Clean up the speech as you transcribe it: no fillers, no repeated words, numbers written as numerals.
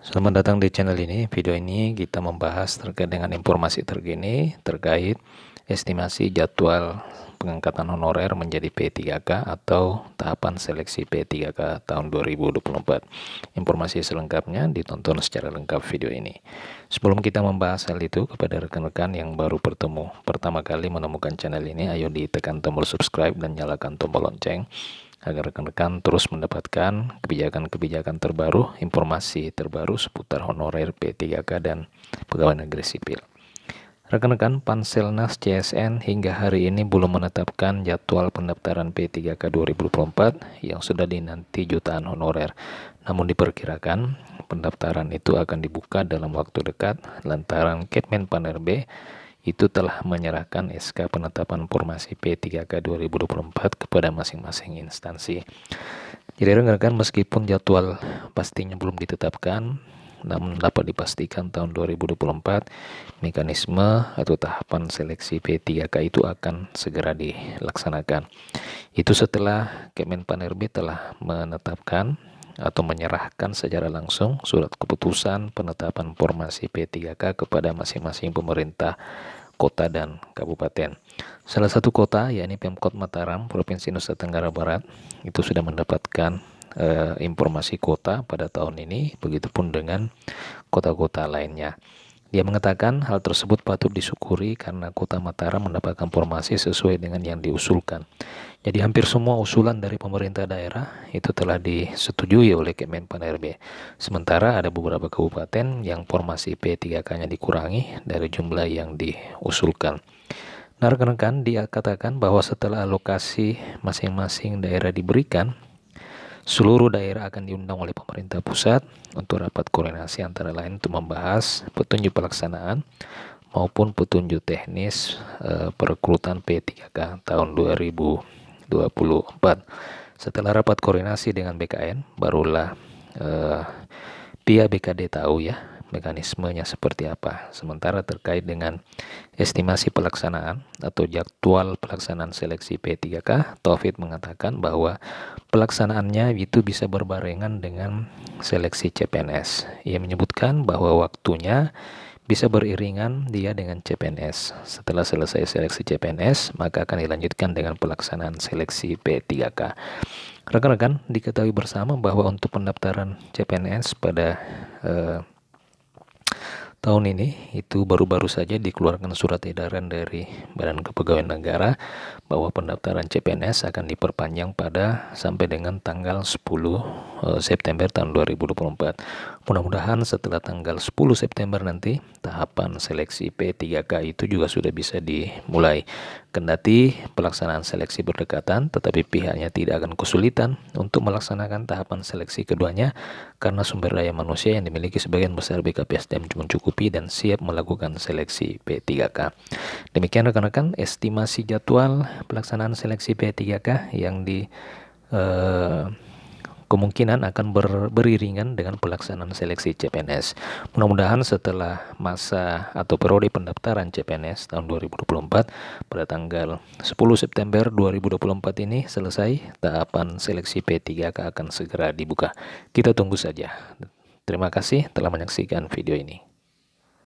Selamat datang di channel ini. Video ini kita membahas terkait dengan informasi terkini terkait estimasi jadwal pengangkatan honorer menjadi P3K atau tahapan seleksi P3K tahun 2024. Informasi selengkapnya ditonton secara lengkap video ini. Sebelum kita membahas hal itu, kepada rekan-rekan yang baru bertemu pertama kali menemukan channel ini, ayo ditekan tombol subscribe dan nyalakan tombol lonceng agar rekan-rekan terus mendapatkan kebijakan-kebijakan terbaru, informasi terbaru seputar honorer P3K dan pegawai negeri sipil. Rekan-rekan, Panselnas CSN hingga hari ini belum menetapkan jadwal pendaftaran P3K 2024 yang sudah dinanti jutaan honorer. Namun diperkirakan pendaftaran itu akan dibuka dalam waktu dekat lantaran Kemenpan-RB itu telah menyerahkan SK penetapan formasi P3K 2024 kepada masing-masing instansi. Jadi rekan-rekan, meskipun jadwal pastinya belum ditetapkan, namun dapat dipastikan tahun 2024 mekanisme atau tahapan seleksi P3K itu akan segera dilaksanakan. Itu setelah Kemenpan-RB telah menetapkan atau menyerahkan secara langsung surat keputusan penetapan formasi P3K kepada masing-masing pemerintah kota dan kabupaten. Salah satu kota yakni Pemkot Mataram, Provinsi Nusa Tenggara Barat, itu sudah mendapatkan informasi kota pada tahun ini, begitupun dengan kota-kota lainnya. Dia mengatakan hal tersebut patut disyukuri karena kota Mataram mendapatkan formasi sesuai dengan yang diusulkan. Jadi hampir semua usulan dari pemerintah daerah itu telah disetujui oleh Kemenpan-RB. Sementara ada beberapa kabupaten yang formasi P3K-nya dikurangi dari jumlah yang diusulkan. Nah rekan-rekan, dia katakan bahwa setelah alokasi masing-masing daerah diberikan, seluruh daerah akan diundang oleh pemerintah pusat untuk rapat koordinasi antara lain untuk membahas petunjuk pelaksanaan maupun petunjuk teknis perekrutan P3K tahun 2024. Setelah rapat koordinasi dengan BKN, barulah pihak BKD tahu ya mekanismenya seperti apa. Sementara terkait dengan estimasi pelaksanaan atau jadwal pelaksanaan seleksi P3K, Taufik mengatakan bahwa pelaksanaannya itu bisa berbarengan dengan seleksi CPNS. Ia menyebutkan bahwa waktunya bisa beriringan dia dengan CPNS. Setelah selesai seleksi CPNS, maka akan dilanjutkan dengan pelaksanaan seleksi P3K. Rekan-rekan, diketahui bersama bahwa untuk pendaftaran CPNS pada tahun ini itu baru-baru saja dikeluarkan surat edaran dari Badan Kepegawaian Negara bahwa pendaftaran CPNS akan diperpanjang pada sampai dengan tanggal 10 September tahun 2024. Mudah-mudahan setelah tanggal 10 September nanti tahapan seleksi P3K itu juga sudah bisa dimulai. Kendati pelaksanaan seleksi berdekatan, tetapi pihaknya tidak akan kesulitan untuk melaksanakan tahapan seleksi keduanya karena sumber daya manusia yang dimiliki sebagian besar BKPSDM mencukupi dan siap melakukan seleksi P3K. Demikian rekan-rekan estimasi jadwal pelaksanaan seleksi P3K yang kemungkinan akan beriringan dengan pelaksanaan seleksi CPNS. Mudah-mudahan setelah masa atau periode pendaftaran CPNS tahun 2024 pada tanggal 10 September 2024 ini selesai, tahapan seleksi P3K akan segera dibuka. Kita tunggu saja. Terima kasih telah menyaksikan video ini.